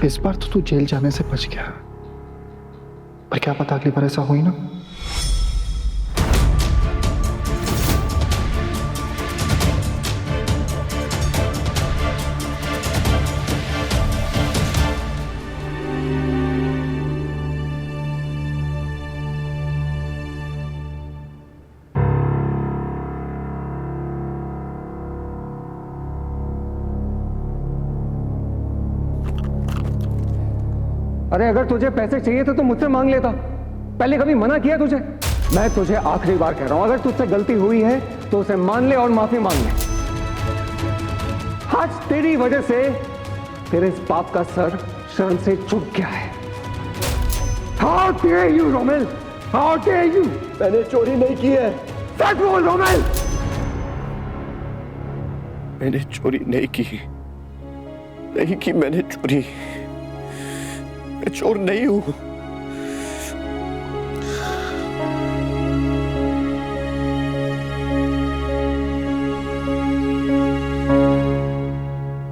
इस बार तो तू जेल जाने से बच गया, पर क्या पता अगली बार ऐसा हो ही ना। अरे अगर तुझे पैसे चाहिए थे तो मुझसे मांग लेता, पहले कभी मना किया तुझे? मैं तुझे आखिरी बार कह रहा हूं, अगर तुझसे गलती हुई है तो उसे मान ले और माफी मांग ले। आज तेरी वजह से तेरे इस पाप का सर शर्म से झुक गया है। How dare you, Rommel? How dare you? मैंने चोरी नहीं की है। सच बोल रोमेल। मैंने चोरी नहीं की, नहीं की मैंने चोरी। मैं चोर नहीं हूं।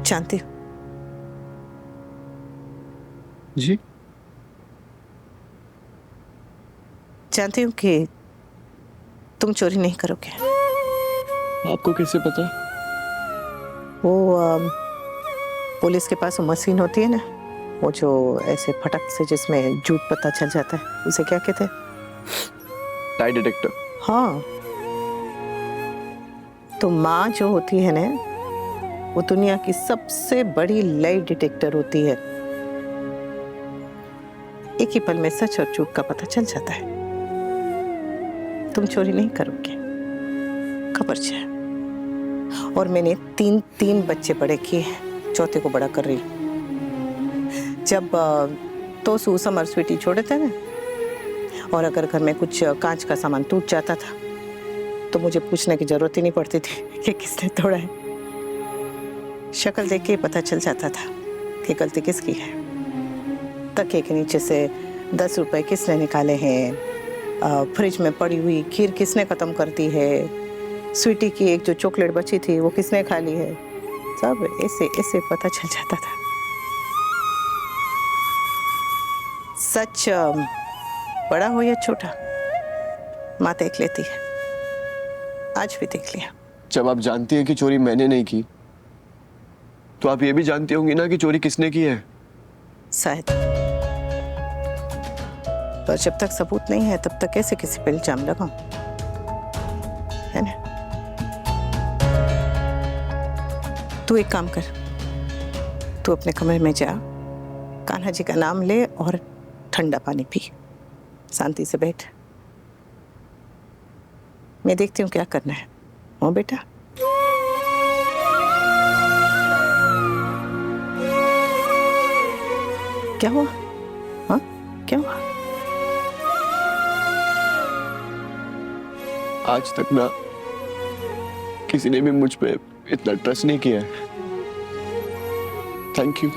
जानती हूँ। जी? जानती हूँ कि तुम चोरी नहीं करोगे। आपको कैसे पता? वो पुलिस के पास वो मशीन होती है ना, वो जो ऐसे फटक से जिसमें झूठ पता चल जाता है, उसे क्या कहते हैं? Lie detector. हाँ, तो माँ जो होती है ना, वो दुनिया की सबसे बड़ी लाई डिटेक्टर होती है। एक ही पल में सच और झूठ का पता चल जाता है। तुम चोरी नहीं करोगे, खबर है। और मैंने तीन बच्चे बड़े किए हैं, चौथे को बड़ा कर रही हूँ। जब तो समर स्वीटी छोड़े थे ना, और अगर घर में कुछ कांच का सामान टूट जाता था तो मुझे पूछने की जरूरत ही नहीं पड़ती थी कि किसने तोड़ा है। शक्ल देख के पता चल जाता था कि गलती किसकी है। तकिए के नीचे से 10 रुपए किसने निकाले हैं, फ्रिज में पड़ी हुई खीर किसने खत्म कर दी है, स्वीटी की एक जो चॉकलेट बची थी वो किसने खा ली है, सब ऐसे ऐसे पता चल जाता था। सच बड़ा हो या छोटा, माँ देख लेती है। आज भी देख लिया। जब आप जानती हैं कि चोरी मैंने नहीं की, तो आप ये भी जानती होंगी ना कि चोरी किसने की है। शायद, पर जब तक सबूत नहीं है तब तक कैसे किसी पे इल्जाम लगाऊं, है ना? तू एक काम कर, तू अपने कमरे में जा, कान्हा जी का नाम ले और ठंडा पानी पी, शांति से बैठ। मैं देखती हूँ क्या करना है। हाँ बेटा। क्या हुआ? हाँ, क्या हुआ? आज तक ना किसी ने भी मुझ पे इतना ट्रस्ट नहीं किया है। Thank you.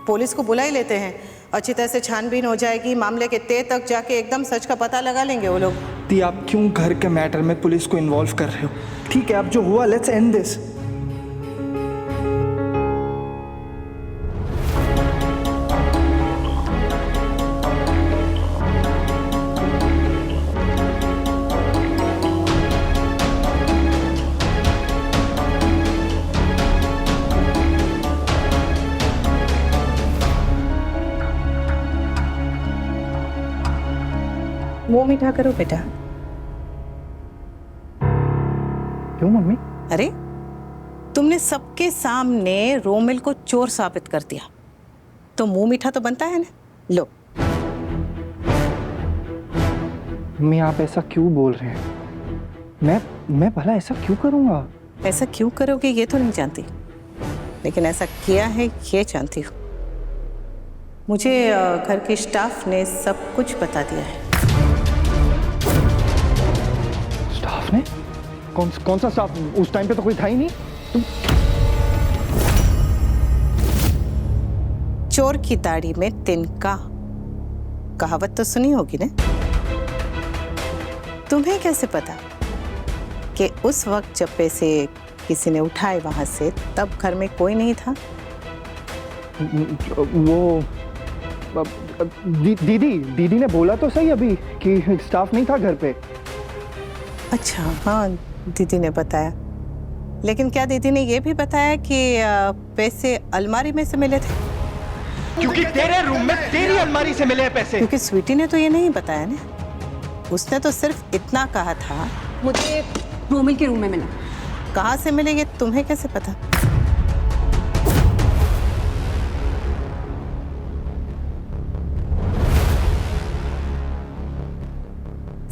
पुलिस को बुला ही लेते हैं, अच्छी तरह से छानबीन हो जाएगी, मामले के तह तक जाके एकदम सच का पता लगा लेंगे वो लोग। दी, आप क्यों घर के मैटर में पुलिस को इन्वॉल्व कर रहे हो? ठीक है, अब जो हुआ, लेट्स एंड दिस। मुंह मीठा करो बेटा। क्यों मम्मी? अरे, तुमने सबके सामने रोमिल को चोर साबित कर दिया, तो मुंह मीठा तो बनता है ना। लो। मम्मी, आप ऐसा क्यों बोल रहे हैं? मैं भला ऐसा क्यों करूंगा? ऐसा क्यों करोगे ये तो नहीं जानती, लेकिन ऐसा किया है ये जानती हूँ। मुझे घर के स्टाफ ने सब कुछ बता दिया है। स्टाफ ने? कौन सा स्टाफ? उस टाइम पे तो कोई था ही नहीं। चोर की दाढ़ी में तिनका, कहावत तो सुनी होगी ना? तुम्हें कैसे पता कि उस वक्त जब पैसे किसी ने उठाए वहां से तब घर में कोई नहीं था? वो दीदी ने बोला तो सही अभी कि स्टाफ नहीं था घर पे। अच्छा, हाँ दीदी ने बताया, लेकिन क्या दीदी ने ये भी बताया कि पैसे अलमारी में से मिले थे? क्योंकि तेरे रूम में तेरी अलमारी से मिले हैं पैसे। क्योंकि स्वीटी ने तो ये नहीं बताया ना, उसने तो सिर्फ इतना कहा था मुझे रोमिल के रूम में मिला। कहाँ से मिले ये तुम्हें कैसे पता?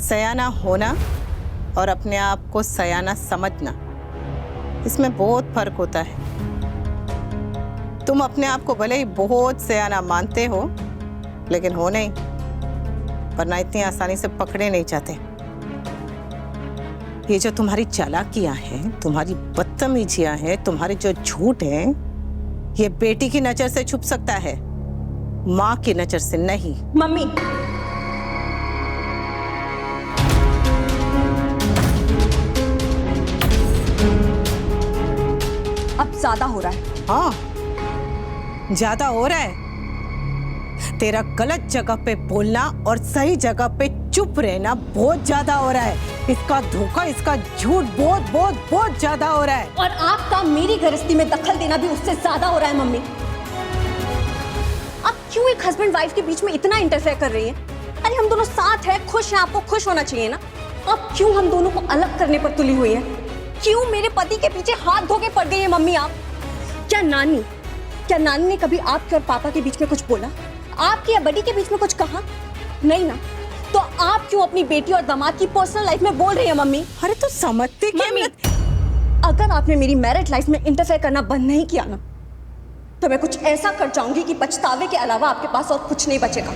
सयाना होना और अपने आप को सयाना समझना, इसमें बहुत फर्क होता है। तुम अपने आप को भले ही बहुत सयाना मानते हो, लेकिन हो नहीं, वरना इतनी आसानी से पकड़े नहीं जाते। ये जो तुम्हारी चालाकियां हैं, तुम्हारी बदतमीजियां हैं, तुम्हारे जो झूठ हैं, ये बेटी की नजर से छुप सकता है, माँ की नजर से नहीं। मम्मी, अब ज्यादा हो रहा है। हाँ, ज्यादा हो रहा है। तेरा गलत जगह पे बोलना और सही जगह पे चुप रहना बहुत ज्यादा हो रहा है। इसका धोखा, इसका झूठ बहुत बहुत बहुत ज्यादा हो रहा है। और आपका मेरी गृहस्थी में दखल देना भी उससे ज्यादा हो रहा है। मम्मी, आप क्यों एक हस्बैंड वाइफ के बीच में इतना इंटरफेयर कर रही हैं? अरे हम दोनों साथ हैं, खुश हैं, आपको खुश होना चाहिए ना। अब क्यों हम दोनों को अलग करने पर तुली हुई है? क्यों मेरे पति के पीछे हाथ धो के पड़ गई है मम्मी आप? क्या नानी ने कभी आपके और पापा के बीच में कुछ बोला? आपकी या बड़ी के बीच में कुछ कहा? नहीं ना। तो आप क्यों अपनी बेटी और दामाद की पर्सनल लाइफ में बोल रही है मम्मी? अरे तो समझती क्या? मम्मी, अगर आपने मेरी मैरिज लाइफ में इंटरफेयर करना बंद नहीं किया ना, तो मैं कुछ ऐसा कर जाऊंगी कि पछतावे के अलावा आपके पास और कुछ नहीं बचेगा।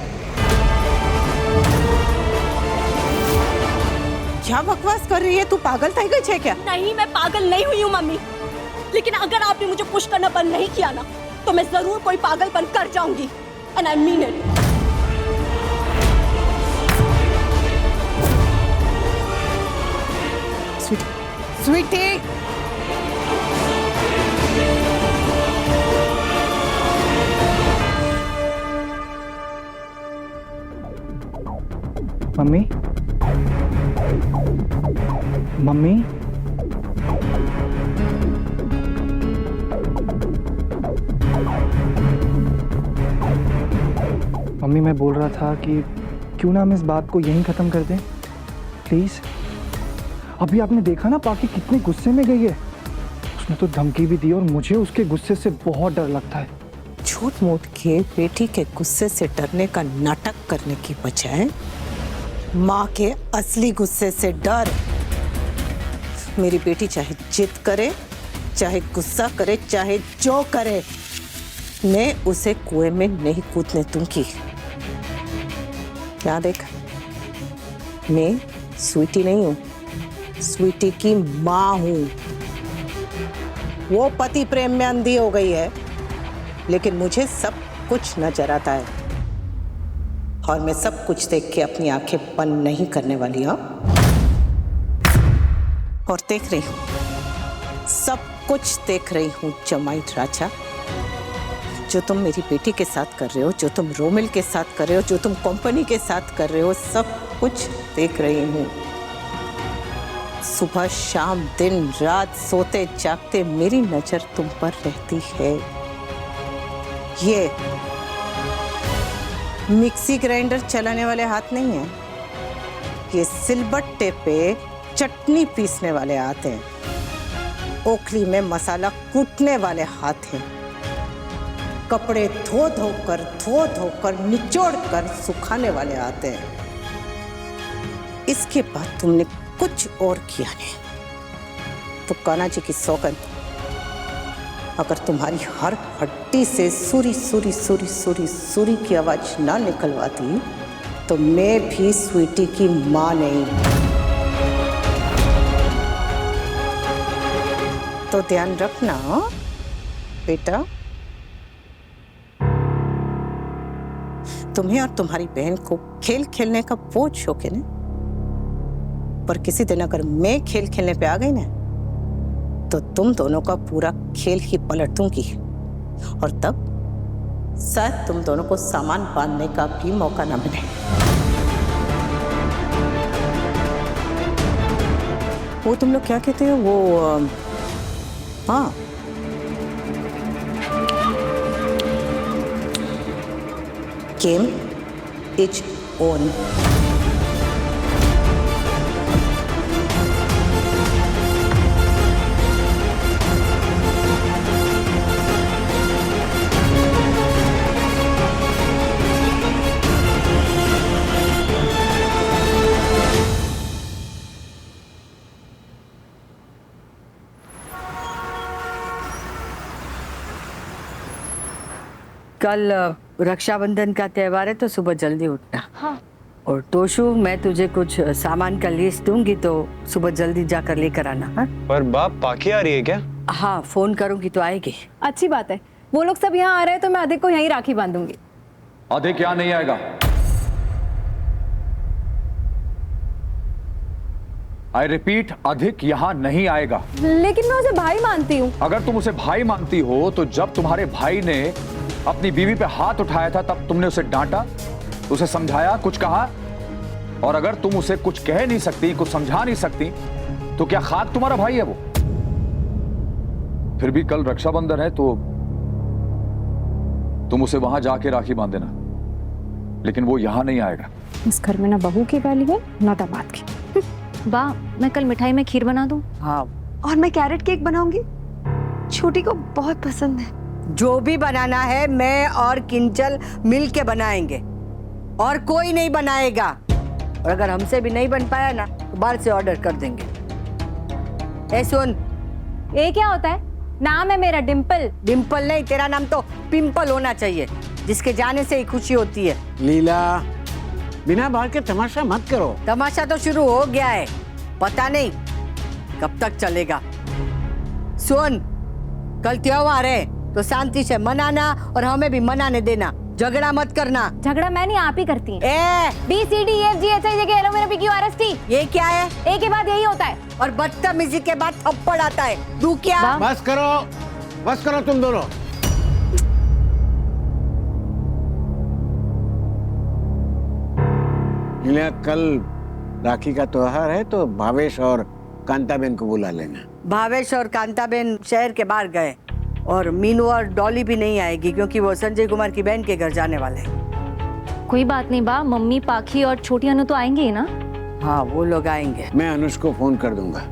क्या बकवास कर रही है तू? पागल थी गई है क्या? नहीं, मैं पागल नहीं हुई हूँ मम्मी, लेकिन अगर आपने मुझे पुश करना बंद नहीं किया ना, तो मैं जरूर कोई पागलपन कर जाऊंगी। And I mean it. Sweetie, mummy, mummy, mummy मैं बोल रहा था कि क्यों ना हम इस बात को यहीं खत्म कर दें प्लीज। अभी आपने देखा ना पाकी कितने गुस्से में गई है। उसने तो धमकी भी दी और मुझे उसके गुस्से से बहुत डर लगता है। झूठ मूठ के बेटी के गुस्से से डरने का नाटक करने की बजाय माँ के असली गुस्से से डर। मेरी बेटी चाहे जिद करे, चाहे गुस्सा करे, चाहे जो करे, मैं उसे कुएं में नहीं कूदने दूंगी। क्या देख, मैं स्वीटी नहीं हूं, स्वीटी की माँ हूं। वो पति प्रेम में अंधी हो गई है, लेकिन मुझे सब कुछ नजर आता है और मैं सब कुछ देख के अपनी आंखें बंद नहीं करने वाली। हाँ, और देख रही हूं, सब कुछ देख रही हूं जमाई राजा। जो तुम मेरी बेटी के साथ कर रहे हो, जो तुम रोमिल के साथ कर रहे हो, जो तुम कंपनी के साथ कर रहे हो, सब कुछ देख रही हूं। सुबह शाम दिन रात सोते जागते मेरी नजर तुम पर रहती है। ये मिक्सी ग्राइंडर चलाने वाले हाथ नहीं है, ये सिलबट्टे पे चटनी पीसने वाले हाथ हैं, ओखली में मसाला कूटने वाले हाथ हैं, कपड़े धो धोकर निचोड़ कर सुखाने वाले हाथ हैं। इसके बाद तुमने कुछ और किया नहीं तो कान्हा जी की सौगंध, अगर तुम्हारी हर हड्डी से सूरी सूरी सूरी सूरी सूरी की आवाज ना निकलवाती तो मैं भी स्वीटी की माँ नहीं। तो ध्यान रखना बेटा। तुम्हें और तुम्हारी बहन को खेल खेलने का बहुत शौक है ना, पर किसी दिन अगर मैं खेल खेलने पे आ गई ना तो तुम दोनों का पूरा खेल ही पलट दूंगी, और तब शायद तुम दोनों को सामान बांधने का भी मौका ना मिले। वो तुम लोग क्या कहते हो, वो हाँ, गेम इज ऑन। कल रक्षाबंधन का त्योहार है तो सुबह जल्दी उठना। हाँ। और तोशु, मैं तुझे कुछ सामान का लिस्ट दूंगी तो सुबह जल्दी जाकर लेकर आना। हाँ पर बाप पाखी आ रही है क्या? हाँ, फोन करूंगी तो आएगी। अच्छी बात है, वो लोग सब यहाँ आ रहे हैं तो मैं अधिक को यहीं राखी बांधूंगी। अधिक यहाँ नहीं आएगा। आई रिपीट, अधिक यहाँ नहीं आएगा। लेकिन मैं उसे भाई मानती हूँ। अगर तुम उसे भाई मानती हो तो जब तुम्हारे भाई ने अपनी बीवी पे हाथ उठाया था तब तुमने उसे डांटा, उसे समझाया, कुछ कहा? और अगर तुम उसे कुछ कह नहीं सकती, कुछ समझा नहीं सकती, तो क्या खाक तुम्हारा भाई है वो? फिर भी कल रक्षाबंधन है तो तुम उसे वहां जाके राखी बांध देना, लेकिन वो यहां नहीं आएगा। इस घर में ना बहू की वाली है ना दामाद की। बा, मैं कल मिठाई में खीर बना दूं? हाँ, और मैं कैरेट केक बनाऊंगी, छोटी को बहुत पसंद है। जो भी बनाना है मैं और किंचल मिल के बनाएंगे, और कोई नहीं बनाएगा। और अगर हमसे भी नहीं बन पाया ना तो बाहर से ऑर्डर कर देंगे। ए सुन, ये क्या होता है? नाम है मेरा डिम्पल। डिम्पल नहीं, तेरा नाम तो पिंपल होना चाहिए, जिसके जाने से ही खुशी होती है। लीला, बिना बात के तमाशा मत करो। तमाशा तो शुरू हो गया है, पता नहीं कब तक चलेगा। सुन, कल त्योहार है तो शांति से मनाना और हमें भी मनाने देना, झगड़ा मत करना। झगड़ा मैं नहीं, आप ही करती हैं। ए, BCDEFGHIJKLMNOPQRST। ये क्या है? ए के बाद यही होता है। और बदतमीजी के बाद थप्पड़ आता है। तू क्या? बस करो तुम दोनों। लीला, कल राखी का त्योहार है तो भावेश और कांताबेन को बुला लेना। भावेश और कांताबेन शहर के बाहर गए, और मीनू और डॉली भी नहीं आएगी क्योंकि वो संजय कुमार की बहन के घर जाने वाले हैं। कोई बात नहीं बा, मम्मी, पाखी और छोटी अनु तो आएंगे ही ना? हाँ, वो लोग आएंगे। मैं अनुष को फोन कर दूंगा।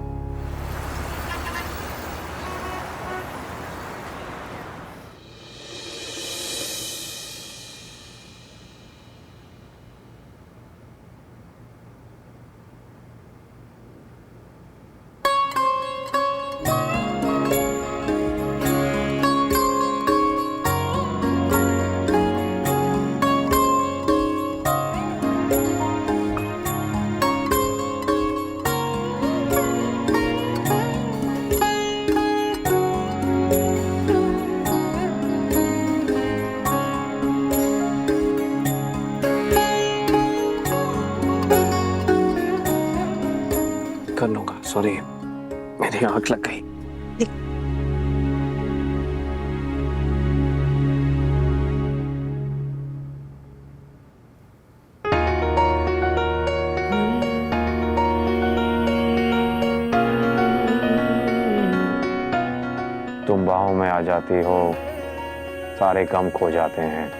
कर लूंगा, सॉरी मेरी आंख लग गई। तुम बाहों में आ जाती हो, सारे गम खो जाते हैं,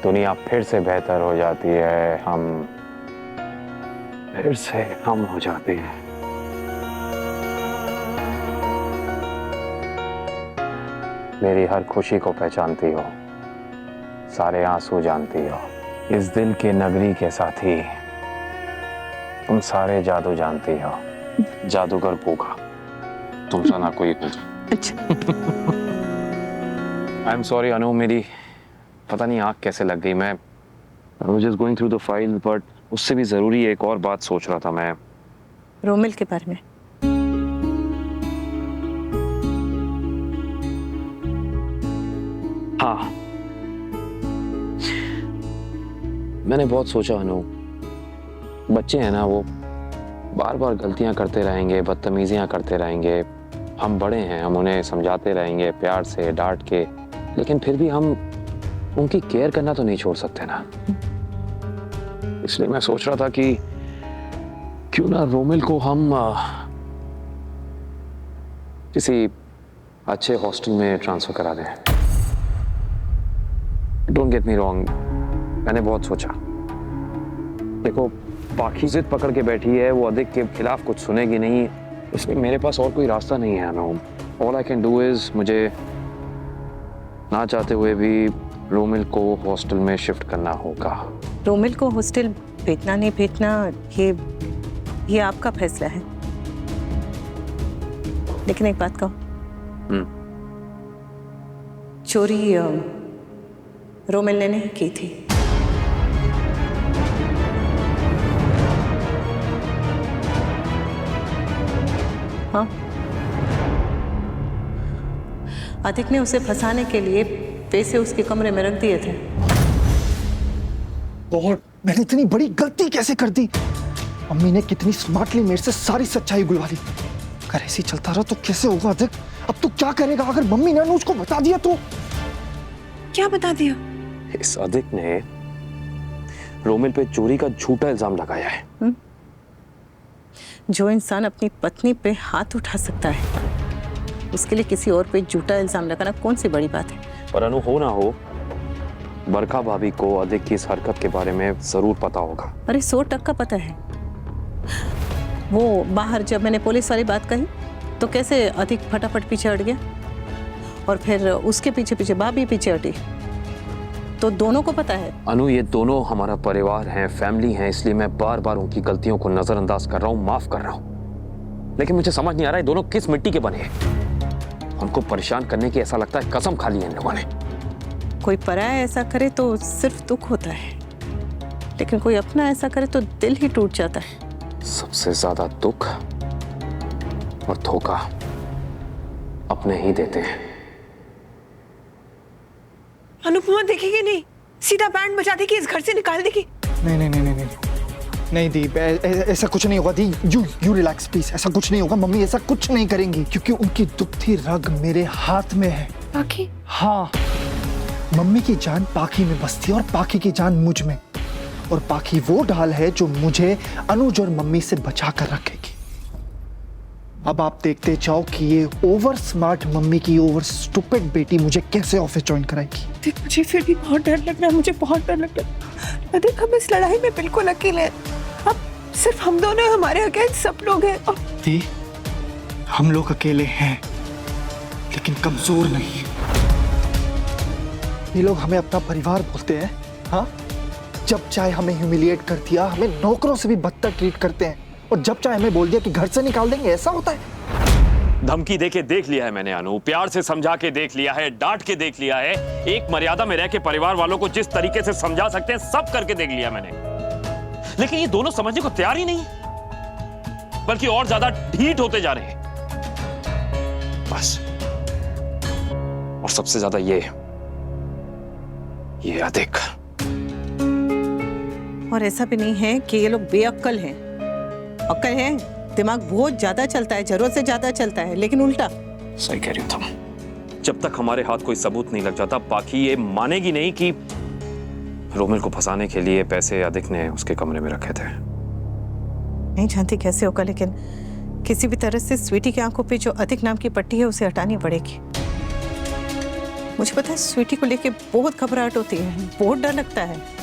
दुनिया फिर से बेहतर हो जाती है, हम फिर से हम हो जाते हैं। मेरी हर खुशी को पहचानती हो, सारे आंसू जानती हो, इस दिल के नगरी के साथी तुम सारे जादू जानती हो। जादूगर भूखा तुमसे ना कोई पूछा। आई एम सॉरी अनु, मेरी पता नहीं आँख कैसे लग गई। मैं I was just going through the file, but उससे भी जरूरी एक और बात सोच रहा था मैं। रोमिल के बारे में। हाँ, मैंने बहुत सोचा अनु, बच्चे हैं ना, वो बार बार गलतियां करते रहेंगे, बदतमीजियां करते रहेंगे। हम बड़े हैं, हम उन्हें समझाते रहेंगे प्यार से, डांट के, लेकिन फिर भी हम उनकी केयर करना तो नहीं छोड़ सकते ना। इसलिए मैं सोच रहा था कि क्यों ना रोमिल को हम किसी अच्छे हॉस्टल में ट्रांसफर करा दें। डोंट गेट मी रॉन्ग, मैंने बहुत सोचा। देखो, पाखी जिद पकड़ के बैठी है, वो अधिक के खिलाफ कुछ सुनेगी नहीं, इसलिए मेरे पास और कोई रास्ता नहीं है Anu. All I can do is, मुझे ना चाहते हुए भी रोमिल को हॉस्टल में शिफ्ट करना होगा। रोमिल को हॉस्टल भेजना नहीं भेजना, ये आपका फैसला है। लेकिन एक बात कहो, चोरी रोमिल ने नहीं की थी। हाँ, अधिक ने उसे फंसाने के लिए पैसे उसके कमरे में रख दिए थे। और मैंने इतनी बड़ी गलती कैसे कर दी? मम्मी ने कितनी स्मार्टली मेरे से सारी सच्चाई उगलवा ली। अगर ऐसे ही चलता रहा तो कैसे होगा अधिक? अब तू क्या करेगा अगर मम्मी ने अनुज को बता दिया तो? क्या बता दिया? इस अधिक ने रोमिल पे चोरी का झूठा इल्जाम लगाया है। जो इंसान अपनी पत्नी पे हाथ उठा सकता है, उसके लिए किसी और पे झूठा इल्जाम लगाना कौन सी बड़ी बात है? पर अनु, हो ना हो, बरखा भाभी को अधिक की इस हरकत के बारे में जरूर पता होगा। अरे 100% पता है। वो बाहर जब मैंने पुलिस वाली बात कही तो कैसे अधिक फटाफट पीछे हट गया, और फिर उसके पीछे पीछे भाभी पीछे हटी, तो दोनों को पता है। अनु, ये दोनों हमारा परिवार हैं, फैमिली हैं, इसलिए मैं बार बार उनकी गलतियों को नजरअंदाज कर रहा हूँ, माफ कर रहा हूँ। लेकिन मुझे समझ नहीं आ रहा है दोनों किस मिट्टी के बने हैं। उनको परेशान करने की ऐसा लगता है कसम खा ली है इन लोगों ने। कोई पराया ऐसा करे तो सिर्फ दुख होता है, लेकिन कोई अपना ऐसा करे तो दिल ही टूट जाता है। सबसे ज्यादा दुख और धोखा अपने ही देते हैं। अनुपमा देखेगी नहीं, सीधा बैंड बजा देगी, इस घर से निकाल देगी। नहीं नहीं नहीं नहीं नहीं नहीं दीप, ऐसा कुछ नहीं होगा। दी यू रिलैक्स प्लीज, ऐसा कुछ नहीं होगा। मम्मी ऐसा कुछ नहीं करेंगी, क्योंकि उनकी दुखती रग मेरे हाथ में है। पाखी? हाँ, मम्मी की जान पाखी में बसती है और पाखी की जान मुझ में, और पाखी वो ढाल है जो मुझे अनुज और मम्मी से बचा कर रखेगी। अब आप देखते जाओ कि ये ओवर स्मार्ट मम्मी की ओवर स्टूपिड बेटी मुझे कैसे ऑफिस ज्वाइन कराएगी। देख, मुझे फिर भी बहुत डर लग रहा है, मुझे बहुत डर लग रहा है। देख, हम इस लड़ाई में बिल्कुल अकेले हैं। अब सिर्फ हम दोनों, हमारे अगेंस्ट सब लोग हैं। दी, हम लोग अकेले हैं लेकिन कमजोर नहीं। ये लोग हमें अपना परिवार बोलते हैं। हाँ, जब चाहे हमें ह्यूमिलिएट कर दिया, हमें नौकरों से भी बदतर ट्रीट करते हैं, और जब चाहे हमें बोल दिया कि घर से निकाल देंगे। ऐसा होता है? धमकी देके देख लिया है मैंने अनु, प्यार से समझा के देख लिया है, डांट के देख लिया है, एक मर्यादा में रह के परिवार वालों को जिस तरीके से समझा सकते हैं सब करके देख लिया मैंने। लेकिन ये दोनों समझने को तैयार ही नहीं, बल्कि और ज्यादा ढीठ होते जा रहे हैं बस। और सबसे ज्यादा ये अधिक। और ऐसा भी नहीं है कि ये लोग बेअक्ल हैं। अक्ल है, दिमाग बहुत ज्यादा चलता है, जरूरत से ज्यादा चलता है, लेकिन उल्टा। सही कह रही हो तुम। जब तक हमारे हाथ कोई सबूत नहीं लग जाता, पाखी ये मानेगी नहीं कि रोमिल को फंसाने के लिए पैसे अधिक ने उसके कमरे में रखे थे। नहीं जानती कैसे होगा, लेकिन किसी भी तरह से स्वीटी की आंखों पे जो अधिक नाम की पट्टी है उसे हटानी पड़ेगी। मुझे पता है स्वीटी को लेके बहुत घबराहट होती है, बहुत डर लगता है।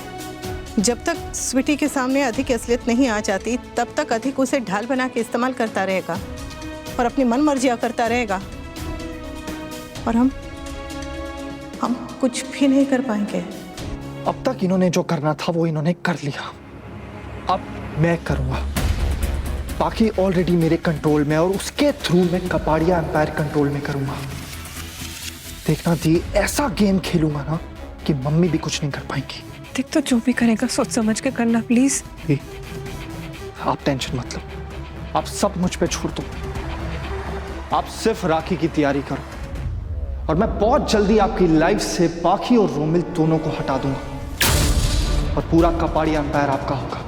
जब तक स्वीटी के सामने अधिक असलियत नहीं आ जाती, तब तक अधिक उसे ढाल बना के इस्तेमाल करता रहेगा और अपनी मन मर्जियां करता रहेगा, और हम कुछ भी नहीं कर पाएंगे। अब तक इन्होंने जो करना था वो इन्होंने कर लिया, अब मैं करूंगा। बाकी ऑलरेडी मेरे कंट्रोल में, और उसके थ्रू मैं कपाड़िया एम्पायर कंट्रोल में करूंगा। देखना दी, ऐसा गेम खेलूंगा ना कि मम्मी भी कुछ नहीं कर पाएंगी। देख, तो जो भी करेगा सोच समझ के करना प्लीज। आप टेंशन मत लो, आप सब मुझ पे छोड़ दो। आप सिर्फ राखी की तैयारी करो, और मैं बहुत जल्दी आपकी लाइफ से पाखी और रोमिल दोनों को हटा दूंगा। और पूरा कपाड़ी अंपायर आपका होगा।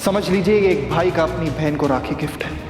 समझ लीजिए ये एक भाई का अपनी बहन को राखी गिफ्ट है।